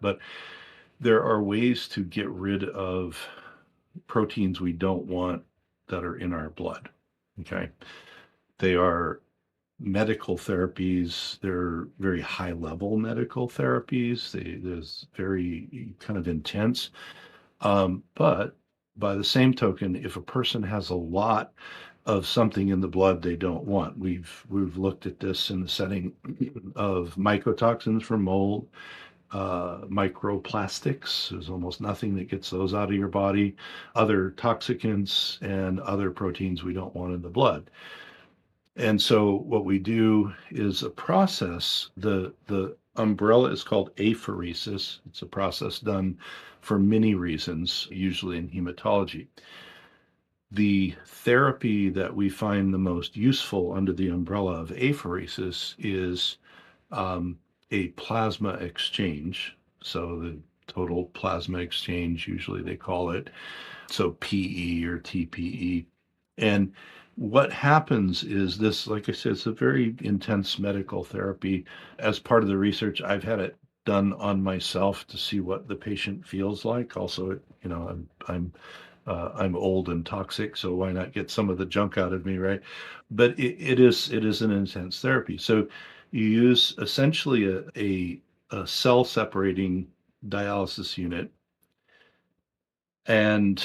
But there are ways to get rid of proteins we don't want that are in our blood. Okay. They are medical therapies. They're very high level medical therapies. There's very kind of intense. But by the same token, if a person has a lot of something in the blood they don't want, we've looked at this in the setting of mycotoxins from mold, microplastics. There's almost nothing that gets those out of your body, other toxicants and other proteins we don't want in the blood. And so what we do is a process. The umbrella is called apheresis. It's a process done for many reasons, usually in hematology. The therapy that we find the most useful under the umbrella of apheresis is um, a plasma exchange. So the total plasma exchange, usually they call it. So PE or TPE. And what happens is this, like I said, it's a very intense medical therapy. As part of the research, I've had it done on myself to see what the patient feels like. Also, I'm old and toxic, so why not get some of the junk out of me, right? But it is an intense therapy. So you use essentially a cell separating dialysis unit, and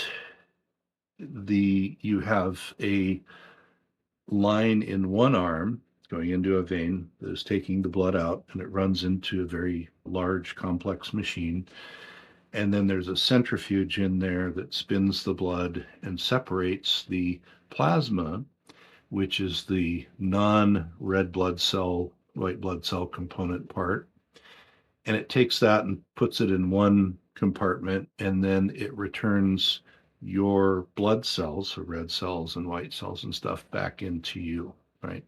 the you have a line in one arm going into a vein that is taking the blood out, and it runs into a very large complex machine. And then there's a centrifuge in there that spins the blood and separates the plasma, which is the non-red blood cell, white blood cell component part. And it takes that and puts it in one compartment, and then it returns your blood cells, so red cells and white cells and stuff, back into you, right?